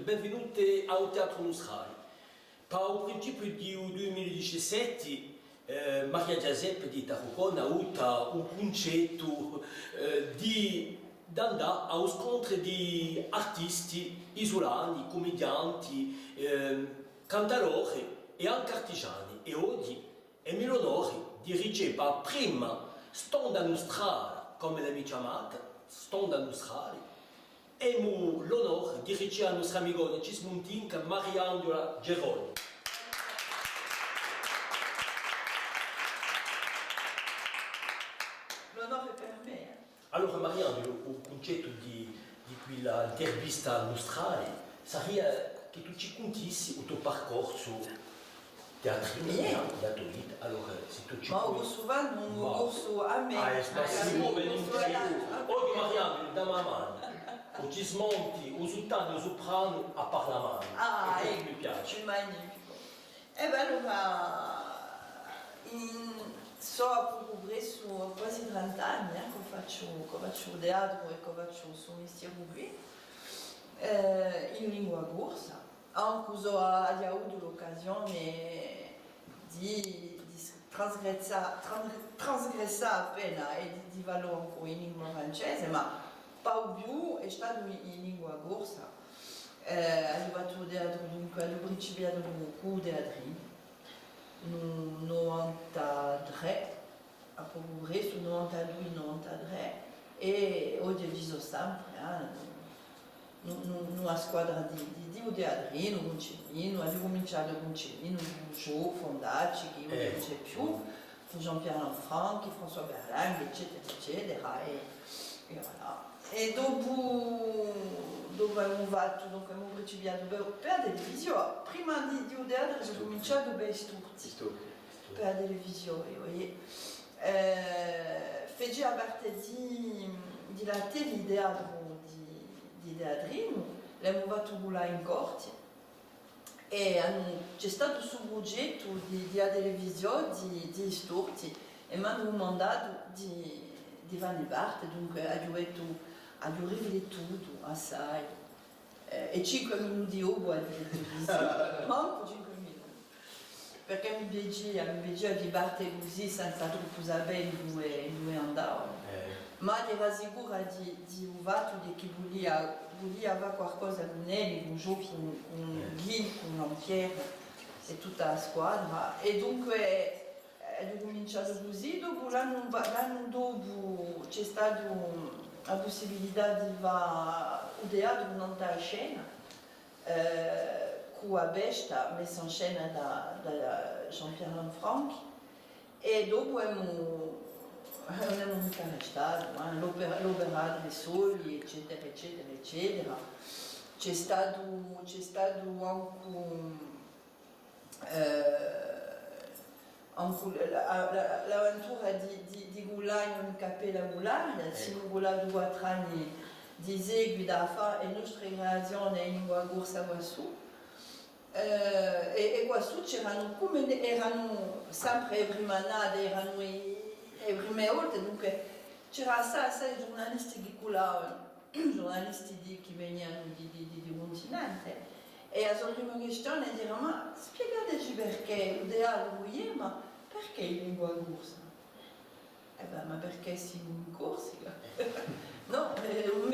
benvenuti ao Teatro Nostrale. Para o princípio de 2017, Maria Giuseppe di Tarragona ha un concetto di andare a scontri di artisti isolani, commedianti, cantatori e anche artigiani. E oggi è mio onore di ricevere prima Stonda Nostrale, come l'abbiamo chiamata, Stonda Nostrale, e l'onore di ricevere la nostra amica Cismontinca Mariangela Geroni. L'onore è per me. Allora Mariangela, il concetto di quella intervista nostrale sarebbe che tu ci contissi il tuo percorso teatrino da tua vita. Allora, se tu ci Ma ho souvent un corso a me. Massimo, oggi Mariangela, da mamma. O Gismonti, o Sultano, o Soprano a Parlamento. Ah, mi piace. Magnifico. E beh, allora, so a progresso quasi 30 anni che faccio teatro e che faccio questo mestiere qui, in lingua corsa. Anche ho avuto l'occasione di trasgressare appena e di valore ancora in lingua francese, ma più è stato in lingua corsa. Ho fatto teatro dunque al principiato di un teatrino, nel 93, a progresso, 92-93, e ho deciso sempre, numa squadra di teatrino, con Cellino, ho cominciato con Cellino, con Joe, Fondacci, che io non c'è più, con Jean-Pierre Lanfranchi, François Berlang, eccetera, eccetera. E voilà. E dopo abbiamo fatto, abbiamo principiato per la televisione. Prima di teatro ho cominciato per per la televisione. Faceva parte della teatro di teatrino, l'abbiamo fatto là in corte e c'è stato questo progetto della televisione di Storti e mi hanno mandato di fare parte, dunque ho riflettuto assai e 5 minuti dopo ho televisione, manco 5 minuti, perché mi piaceva di parte così senza troppo sapere dove andavo. Ma ero sicura di un fatto che volia avere qualcosa con lui, con Gio, con Guy, con Jean-Pierre e tutta la squadra. E dunque ho cominciato così, dopo l'anno dopo c'è stata la possibilità di fare un teatro in alta scena, con la Besta, messa in scena da Jean-Pierre Lanfranchi, e dopo abbiamo restato, l'opera dei soli, eccetera, eccetera, eccetera. C'è stato anche l'avventura di Gulagno in Cappella Gulagna, siamo volati 4 anni di seguito a fare le nostre creazioni in lingua corsa quassù. E quassù erano sempre le prime nate, erano le prime volte, dunque c'era assai giornalisti che culavano, giornalisti che venivano di continente. E la sua prima questione era: ma spiegateci perché il teatro è, ma perché in lingua corsa? E beh, ma perché siamo in Corsica? No, è vero.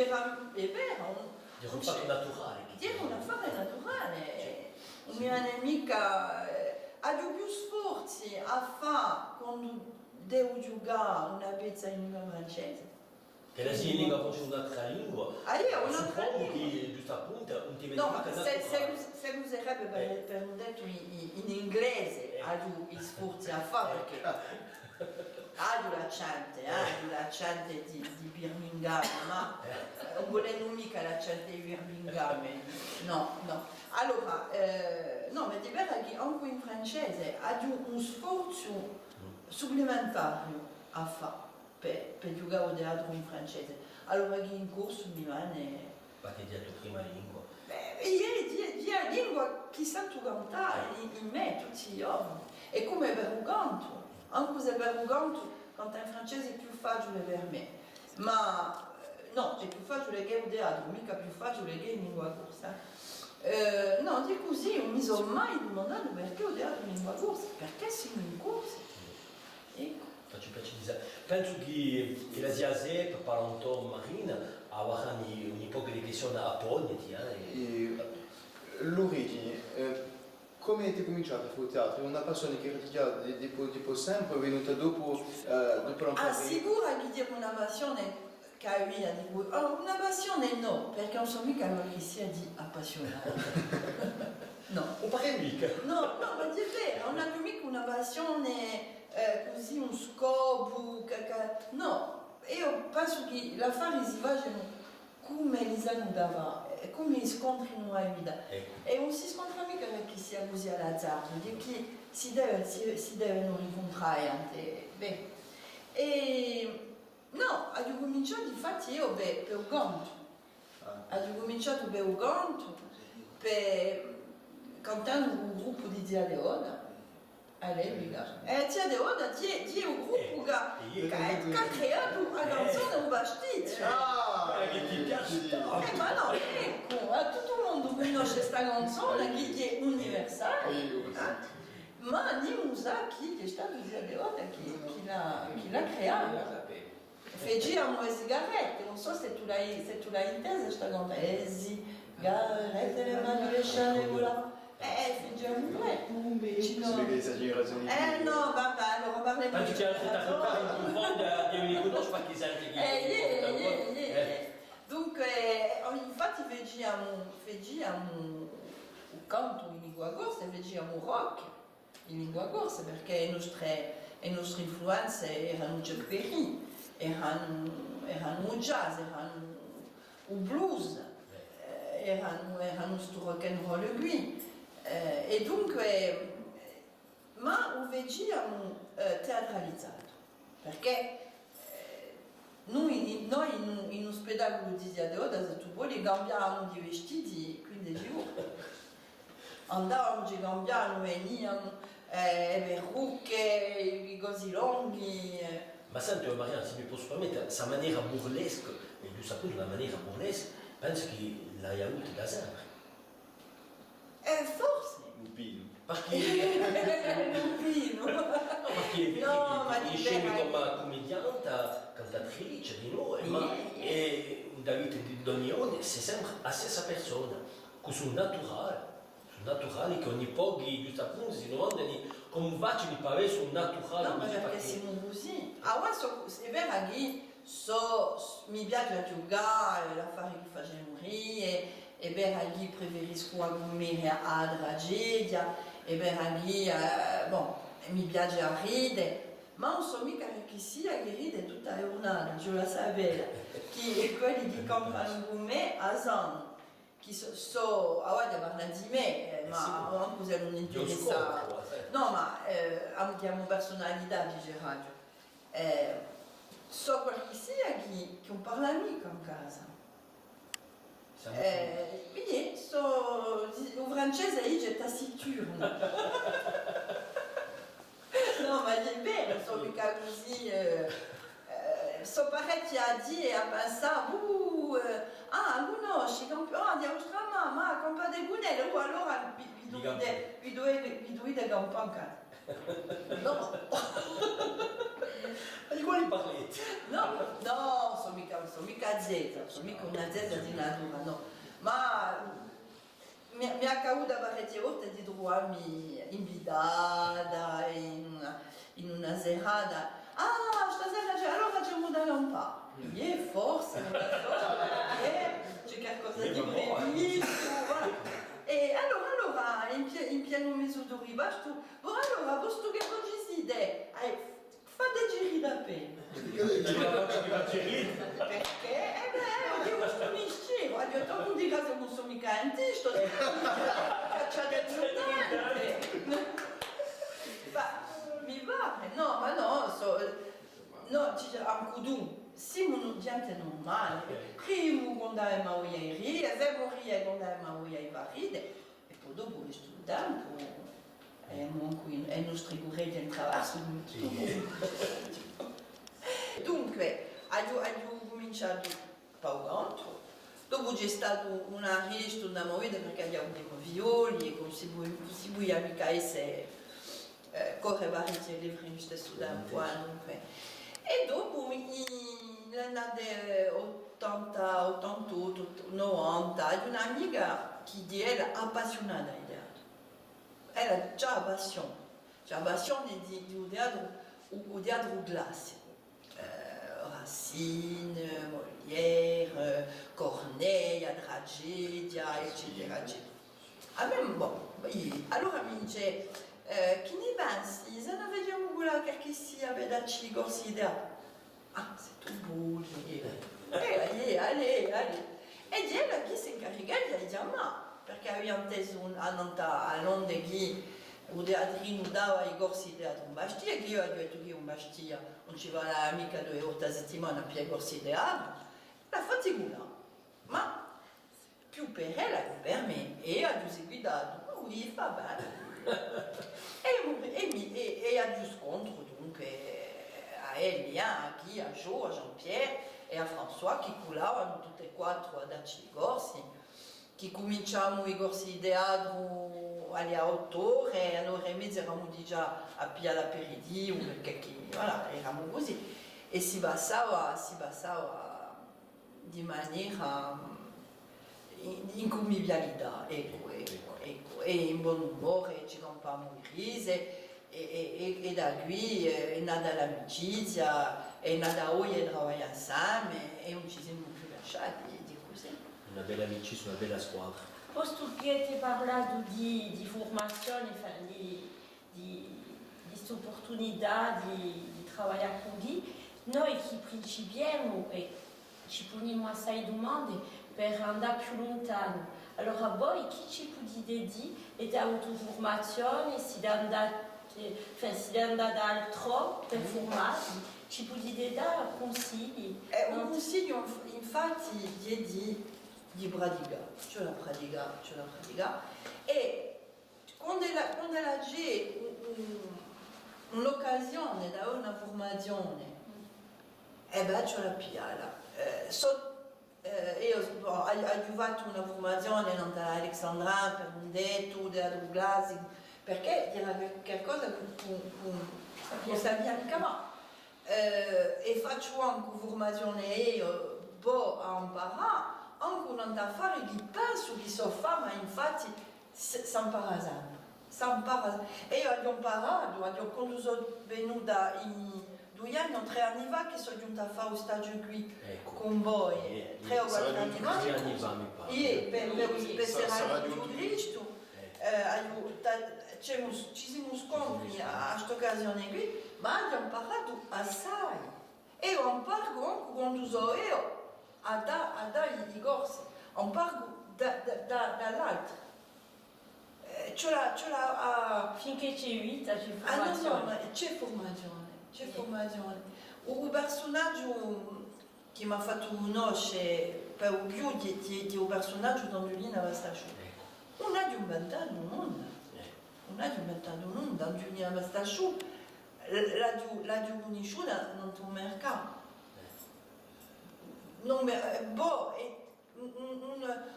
È un fatto naturale. È un affare naturale. Una mia nemica ha più sforzi a fare quando devo giocare una pezza in lingua francese. Che la si lingua fosse un'altra lingua. Suppongo che giusto appunto non ti vedi se userebbe per un detto in inglese ha gli sforzi a fare, perché ha l'accento di Birmingham, ma non volendo mica l'accento di Birmingham, no. Allora, no, ma è vero che anche in francese ha un sforzo supplementario a fare per giocare al teatro in francese. Allora che in corso mi viene... Ma ti hai detto prima lingua? È la lingua che sento cantare in me tutti i giorni. È come per un canto. Anche se per un canto, cantare in francese è più facile per me. Ma no, è più facile che il teatro, mica più facile che in lingua corsa. No, di così non mi sono mai domandato perché ho dato in lingua corsa, perché siamo in corsa. Ecco. Faccio precisare. Penso che la Ziazep, parlando marina, avrà un po' di questioni a porti. L'origine, come avete cominciato a fare teatro? È una passione che era tipo sempre, è venuta dopo Ah, sicuro che c'è una passione che aveva di cui... Oh, una passione no, perché non so mica quello che sia di appassionato. No. Un pare mica. No, ma è vero, non ha mica una passione così, un scopo, no. Io penso che l'affare si faccia come li salutava, come gli scontri nella vita. E non si scontra mica perché sia così all'azzardo, di che si devono incontrare anche. Beh. E no, ho cominciato infatti io per Uganto. Ho cominciato per Uganto, cantando con un gruppo di Zia de Oda. All'epoca. E Zia de Oda è un gruppo che ha creato una canzone un pasticcio. Che ti piace? Ma no, ecco, tutto il mondo conosce questa canzone che è universale. Ma non sa chi è stato Zia de Oda chi l'ha creata. Facciamo le sigarette, non so se tu l'hai intesa questa canzone. Le sigarette, le mani lasciate volare. Facciamo che esagerazioni. no, vabbè, allora parliamo Penso che anche da fare un po' di riconoscere perché sai che Dunque, infatti facciamo un canto in lingua corsa e facciamo un rock in lingua corsa perché le nostre influenze erano Chuck Berry, erano jazz, erano il blues, erano sto rock and roll qui. E dunque, ma lo facciamo teatralizzato perché noi in un spettacolo di Zia de Oda, se tu vuoi, cambiamo di vestiti 15 ore. Andavamo, ci cambiavamo, venivano, perrucche, i cosi lunghi. Ma senti, Marianne, se mi posso permettere, questa maniera burlesca, e tu sapete una maniera burlesca, penso che l'hai avuta da sempre. Forse. Lupino. Perché Lupino. ti scemi come commediante, cantatrice di noi, e Davide di Donione, c'est sempre la stessa persona, che sono naturali, che ogni po' giusto appunto si domandano come faccio di parlare sul naturale. No, ma perché siamo così. È vero che mi piace giocare, la fare che facciamo ridere, è vero che preferisco aggiungere alla tragedia, è vero che mi piace a ridere, ma non so mica che sia che ride tutta la giornata, io la sapevo, che quelli che cantano con me a San, che parlano di me, ma non così non interessa. No, ma abbiamo personalità, dice radio. So quel che sia che non parla mica in casa. Quindi, il francese dice taciturno. No, ma è vero, so mica così. So parecchi a dire e a pensare, conosci, di Australia, ma compra dei gunelli, allora vi dovete comprare. No. Ma di quali parletti? No, sono mica zezza, sono mica una zezza di natura, no. Ma mi è accaduto parecchie volte di trovarmi invitata in una serata. Stasera allora facciamo da un po'. Forse, non lo so, c'è qualcosa di previsto. E allora, in pieno mezzo di ribasso, allora, posto che non ci siete, fate giri da pena. Perché? Io sto mistero, ho detto, non dica che non sono mica antista, cacciate soltanto. Mi va, no, ma no, ci c'è un cudù. Siamo gente normale, prima quando abbiamo voglia di ridere, abbiamo ridere quando abbiamo voglia di ridere, e poi dopo studiamo, e i nostri corretti in traverso. Dunque, ho cominciato a Uganto, Dopo c'è stata una resta, una movida perché abbiamo dei violi e si vuoi mica essere corre vari libri in stesso tempo. E dopo negli anni 80, 88, 90, ho un'amica che era appassionata di teatro. Era già passione di teatro classico. Racine, Molière, Corneille, tragedia, eccetera, eccetera. A me, allora mi dice, che ne pensi? Se non vediamo quella che sia pedaci corsi teatro? Ah, c'est tout beau, allez. E di là chi si incarica di chiamare, perché abbiamo inteso a Londra che o teatrino dava i corsi di teatro in Bastia, che io ho detto che in Bastia non ci va mica 2 volte a settimana per i corsi di teatro, la fatica, ma più per lei che per me, e ha giù seguitato, oui, va bene. E ha giù scontro dunque a Elia, a Guy, a Joe, a Jean-Pierre e a François che culavano tutte e 4 a darci i corsi, che cominciamo i corsi di teatro alle 8 ore e alle 9 e mezza eravamo già a Pia l'aperitivo perché voilà, eravamo così e si passava di maniera in convivialità, ecco, e in buon umore, ci rompavamo le rise e da qui è nata l'amicizia, è nata oggi e lavoriamo insieme e non ci siamo più lasciati di così. Una bella amicizia, una bella squadra. Posto che ti parlato di formazione, di questa opportunità di lavorare con Guy, noi che principiamo e ci poniamo assai domande per andare più lontano. Allora voi che tipo di idee di autoformazione, si andate altro per formarsi, che tipo di idee consigli? Un consiglio infatti di pratica, cioè la pratica, e quando c'è un'occasione da una formazione, c'è la piala. Io ho aiutato una formazione all'Alexandra per un detto, teatro classico, perché era qualcosa che sappiamo mica. E faccio anche formazione io a imparare, anche non da fare che penso che so fare, ma infatti si impara sempre. E io ho imparato, quando sono venuta in 2 anni o 3 anni fa che sono giunta a fare lo stagio qui con voi, 3 o 4 anni fa. 3 anni fa mi pare. Per essere di Cristo, ci siamo scontri a questa occasione qui, ma ho imparato assai. E io imparo anche quando sono io a dare i corsi, imparo dall'altro. Finché c'è vita, c'è No, formazione. ma c'è formazione. Un personaggio che mi ha fatto conoscere per più di un personaggio da Giuliana Bastasciù. Non ha inventato nulla. Da Giuliana Bastasciù l'ha conosciuta non tuo mercato.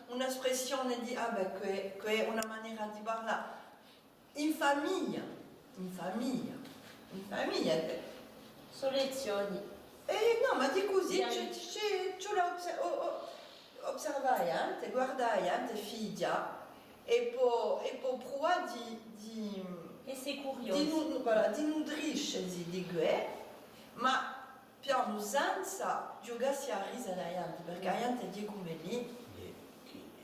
Un'espressione di che è una maniera di parlare in famiglia. Sono lezioni. No, ma di così ce l'ho osservata, guardata, figlia e poi provare E sei curioso. di nutrirsi di questo, ma piano senza giocarsi a risa da gente, perché la gente è come lì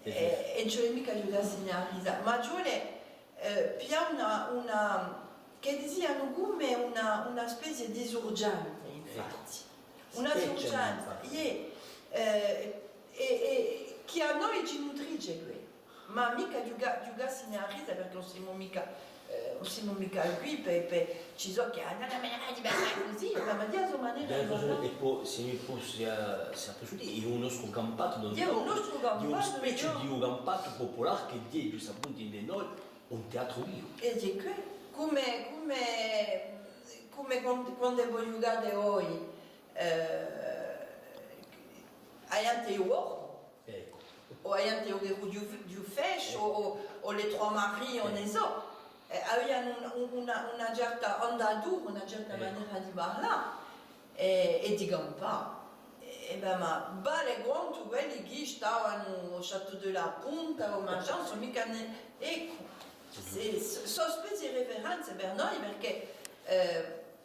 e non mica giocarsi a risa, ma piano una che diciamo come una specie di sorgente, infatti. Una sorgente che a noi ci nutrisce qui, ma mica giocarsi a risa perché non siamo mica qui ci so che hanno una maniera di parlare così, ma di altra maniera di parlare. E poi se mi fosse piaciuto, è un nostro campato, È un nostro di una campato, specie di un campato popolare che dice appunto in noi un teatro vivo. E di qui, come quando voi giocate oggi, a gente io guardo, Ecco. o anche di Ufesh o le Trois Marie o ne so. Avevano una certa ondatura, una certa maniera di parlare e di campare. Ma le conto quelli che stavano al Château de la Punta o machin sono mica ecco, sono specie di referenze per noi perché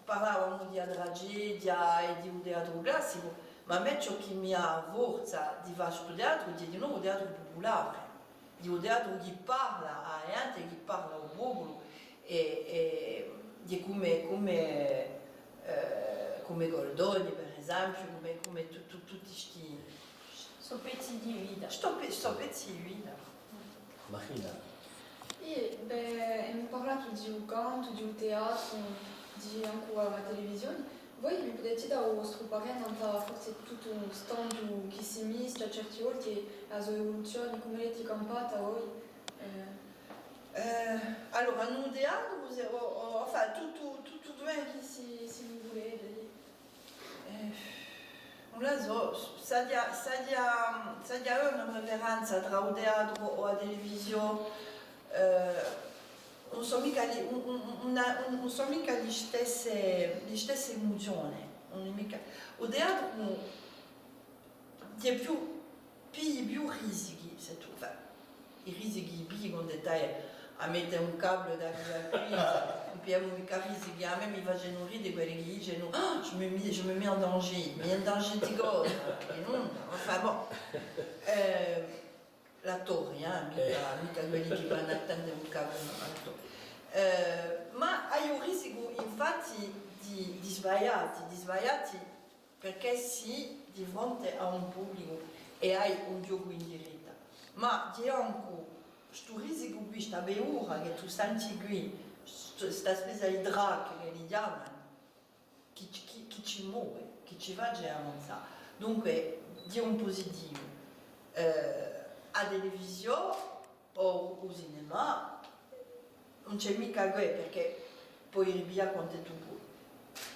parlavamo di tragedia e di un teatro classico, ma a me ciò che mi ha forza di fare questo teatro è di nuovo un teatro popolare, di un teatro che parla a gente, che parla al popolo e di come Goldoni per esempio, come tutti questi pezzi di vita. pezzi di vita. Marina. Abbiamo parlato di un canto, di un teatro, di anche la televisione. Voi mi potete dare il vostro parere forse tutto un stand che si mischia a certe volte la sua evoluzione, come l'avete campata voi? Allora, in un teatro, enfin, tutto dove si vuole. Non lo so, c'è una referenza tra il teatro o la televisione, non sono mica le stesse emozioni. Il teatro è più rischi, se tu fai. I rischi più con dettaglio. A mettere un cable da qui a qui, abbiamo mica rischi, a me mi facevano ridere quelli che dicono je me mets en danger, mais in danger di cosa? E non, enfin bon. L'attori, mica quelli che vanno a tendere un cable all'attore. Ma hai un rischio infatti di sbagliati perché si di fronte a un pubblico e hai un gioco in diretta. Ma di anche questo rischio qui, questa paura che tu senti qui, questa specie di drag che li chiamano, che ci muove, che ci fa già avanzare. Dunque, di un positivo. A televisione o al cinema non c'è mica quello perché puoi ripiare quanto tu vuoi.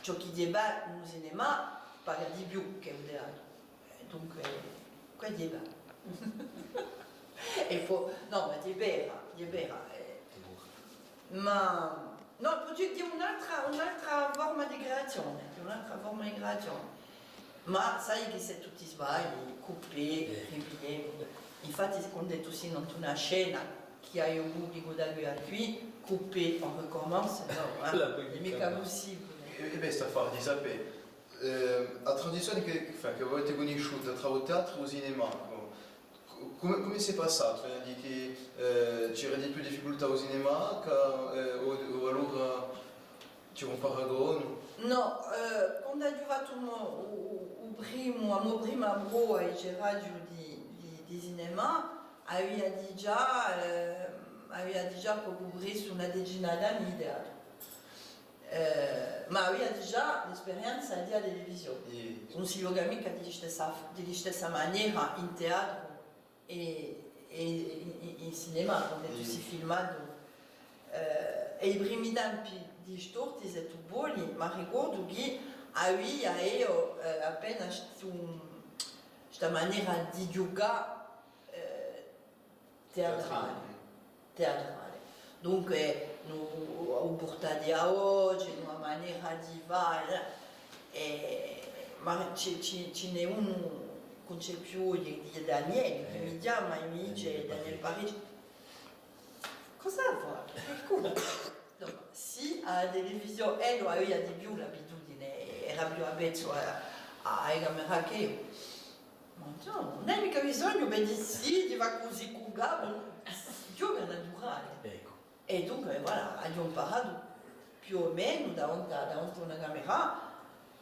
Ciò che deve in un cinema paga di più che un teatro. Dunque, qua deve. E poi, no, ma è vera. Ma no, potrei dire un'altra forma di creazione, Ma sai che se tu ti sbagli, coupé, ripiego. Infatti, quando tu sei in una scena che hai un pubblico da qui a qui, coupé, on recommence, no, è mica possibile. E basta fare di sapere. La tradizione che avete conosciuto tra il teatro e il cinema, come si è passato? Di che c'era di più difficoltà al cinema o allora c'era un paragone? No, quando ho fatto il primo lavoro ai radio di cinema, aveva già coperto una decina d'anni di teatro. Ma aveva già l'esperienza di televisione. Non si gioca mica di stessa maniera in teatro e in cinema, quando tu sei filmato. E i primi tempi di storti e tu buoni, ma ricordo che aveva appena questa maniera di giocare teatrale. Dunque, ho portato a oggi, una maniera di fare, ma ce n'è uno non c'è più di Daniele, che mi chiama e mi dice Daniele Parigi, cosa vuoi? Sì, alla televisione lo aveva di più l'abitudine, era più avvezzo a camera che io. Ma no, non hai mica bisogno di sì, di fare così con Gabo, io è naturale. Ecco. E dunque, voilà, abbiamo imparato più o meno davanti a una camera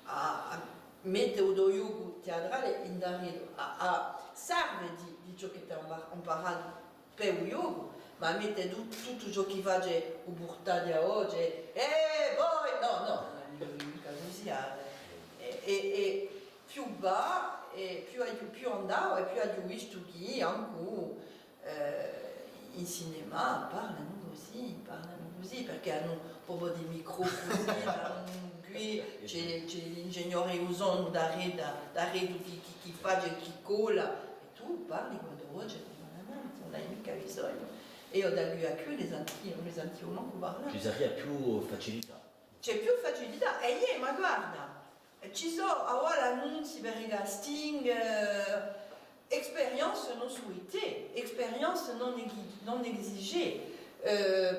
a mettere lo gioco teatrale in darrido, serve di ciò che abbiamo imparato per il gioco, ma mettere tutto ciò che faccio o portate a oggi, poi, no, non è mica così. E più va, e più andavo e più ho visto che anche in cinema parlano così, perché hanno proprio dei microfoni, qui c'è l'ingegnere usano da redo che fa, che cola, e tu parli quando oggi non hai mica bisogno. E io da lui a qui les antichi non parlano. Ci sarebbe più facilità. C'è più facilità e io, ma guarda, ci sono ora annunci per i casting, expérience non souhaitée, expérience non exigée,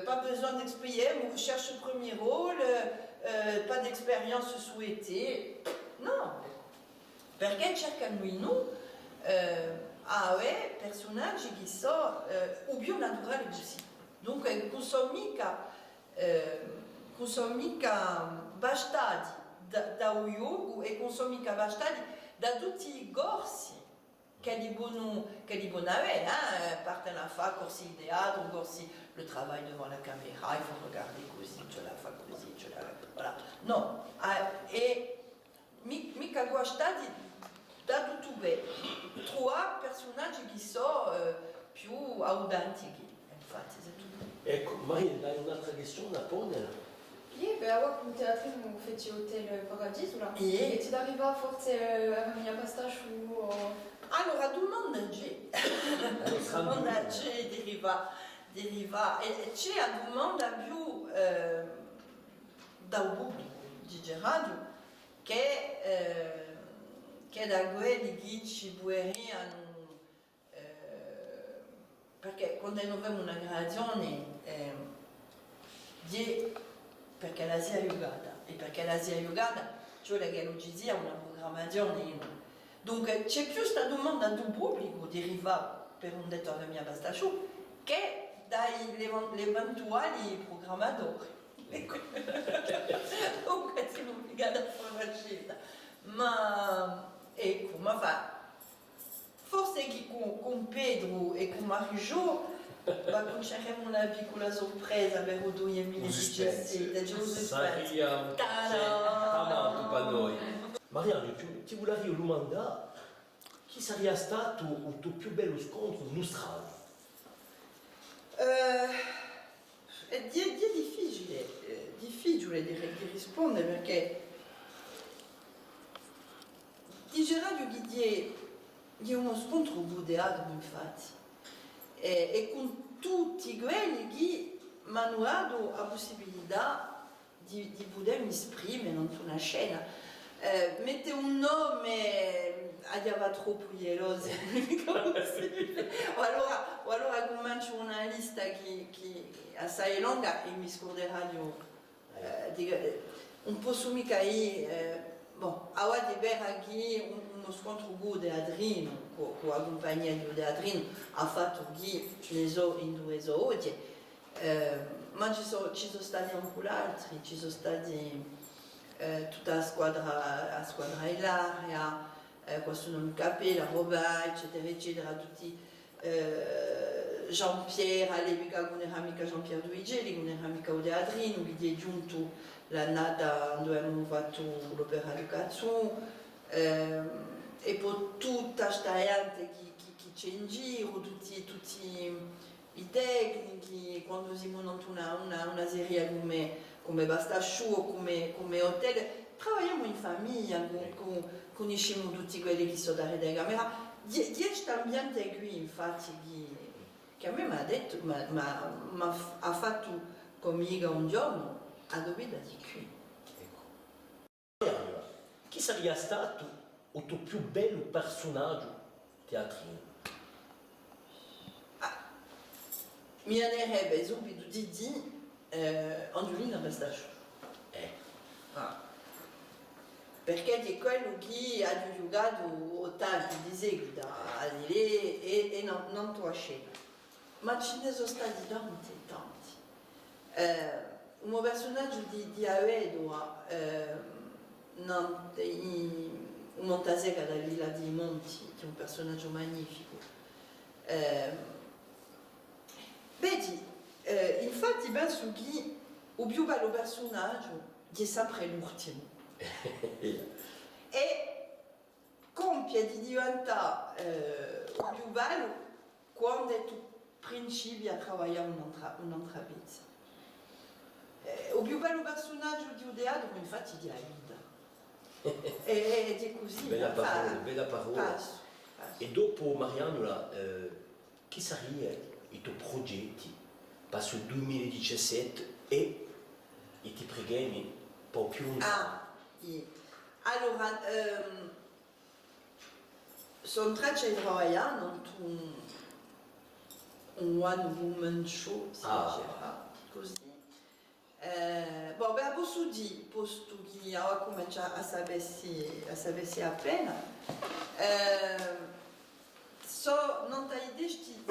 pas besoin d'exprimer, on cherche le premier rôle, pas d'expérience souhaitée, no, perché cercano in noi personaggi che sono o più naturali così, dunque non sono mica bastati da un yoga e non sono mica bastati da tutti i corsi che li buono avere, partono a fare corsi di teatro, corsi le travail devant la caméra, il faut regarder così, ce la fa così, ce la voilà. No, e mica guastati da tutto bene. Trovare personaggi che sono più autentici, infatti, è tutto. Ecco, Maria, hai un'altra questione a porre? Io per avere un teatrino feci Hotel Paradiso, là. E? E ti arriva forse a mia pastasciù o... Allora, domandaci deriva e c'è una domanda più dal pubblico di Gerardo che da quelli che ci vorrebbero perché quando noi abbiamo una gradazione perché la sia aiutata e perché la sia aiutata cioè che non ci sia una programmazione. Dunque c'è più questa domanda del pubblico derivata per un detto alla mia bastasciù che dagli eventuali programmatori. Dunque si non mica da fare la scelta. Ma ecco, ma fa forse che con Pedro e con Mario conosceremo una piccola sorpresa per il 2017. Sarebbe tanto per noi. Mariano, ti volevo domandare chi sarebbe stato il tuo più bello scontro in Australia? È difficile di rispondere perché di Gerardo che è uno scontro budeato infatti e con tutti quelli che mi hanno dato la possibilità di potermi esprimere in una scena. Mette un nome aveva troppo ieloso o allora comincio una lista che è assai lunga e mi scorderà un po' su mica bon, ora di vera che uno scontro con Adrino con la compagnia di Adrino ha fatto che ne so in 2 oggi ma ci sono stati anche altri, ci sono stati tutta la squadra Ilaria, questo non capì, Robin, eccetera, eccetera, tutti Jean-Pierre, all'epoca non era mica Jean-Pierre Duigeli, non era mica Ode Adrino, che è giunto l'annata dove abbiamo fatto l'opera di Cazzo, e poi tutta questa gente che c'è in giro, tutti i tecnici, quando si monta una serie come Bastasciù, come Hotel, lavoriamo in famiglia, conosciamo tutti quelli che sono davanti alla camera. C'è questo ambiente qui, infatti, che a me mi ha detto, ha fatto conmigo un giorno, a dove da di qui. Ecco. Chi sarebbe stato il tuo più bello personaggio teatrino? Mi viene subito di dire Angiolina Bastasciù. Perché è quello che ha giocato tanti di seguito a dire e non tua scena. Ma ce ne sono stati tanti. Un personaggio di Avedua, un Montasega della Villa dei Monti, che è un personaggio magnifico. Vedi, infatti penso che il più bello personaggio è sempre l'ultimo. E compie di diventare il più bello quando tu principi a lavorare un'altra vita. Il più bello personaggio di un teatro infatti è la vita. Ed è così. Bella parola. E dopo Marianola, che saranno i tuoi progetti per il 2017 e i tuoi pregami un po' più Allora, sono tracce di lavorare un one woman show, si diceva così. Beh, posso dire che ora comincia a sapersi appena. Non ti idea di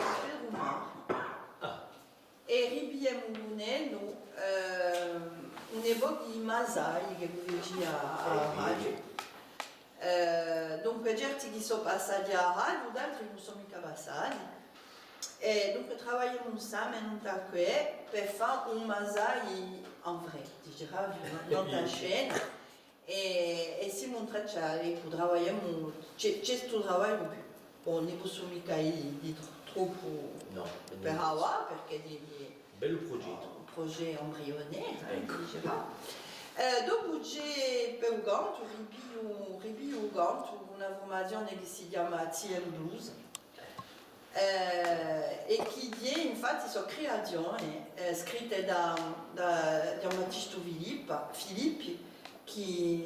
Roma. E ribiamo un'epoca di Masai che vedi a radio. Dunque, certi che sono passati a radio, altri non sono mica passati. E dunque lavoriamo insieme per fare un Masai en vrai, diciamo, non da scena. E siamo tracciati, lavoriamo, c'è questo lavoro più. Bon, ne posso mica dire troppo per ora, perché è un progetto embrionnaire, diciamo. Dopo c'è per Uganda, una formazione che si chiama TM Blues e che è infatti sono creazioni scritte da Giambattista Filippi che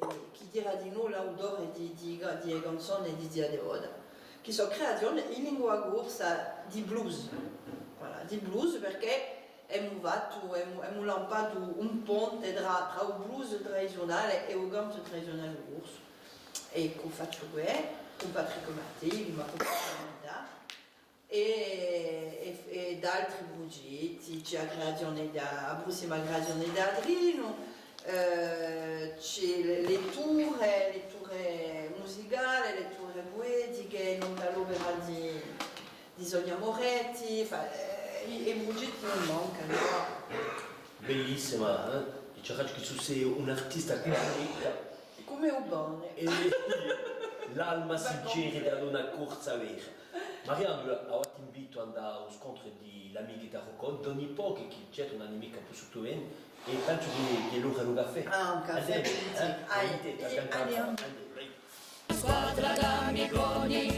dirà di noi l'autore di canzoni di Dia de Oda, che sono creazioni in lingua corsa di blues, voilà, di blues perché abbiamo lanciato un ponte tra il blues tradizionale e il canto tradizionale corso. E che faccio qui, con Patrick Mattei, ma con e altri progetti, c'è la prossima creazione di Adrino, c'è le tour musicali, le tour poetiche, non dall'opera di Sonia Moretti, i progetti non mancano. Bellissima, c'è che tu sei un artista come Ubane. E l'alma sincera da una corsa vera. Mariano, ora ti invito ad andare allo scontro dell'amica Tarocon, ogni po' che c'è un'amica più su e penso che l'ora è un caffè. Un caffè. Allora, Allez, allora. Squadra d'amiconi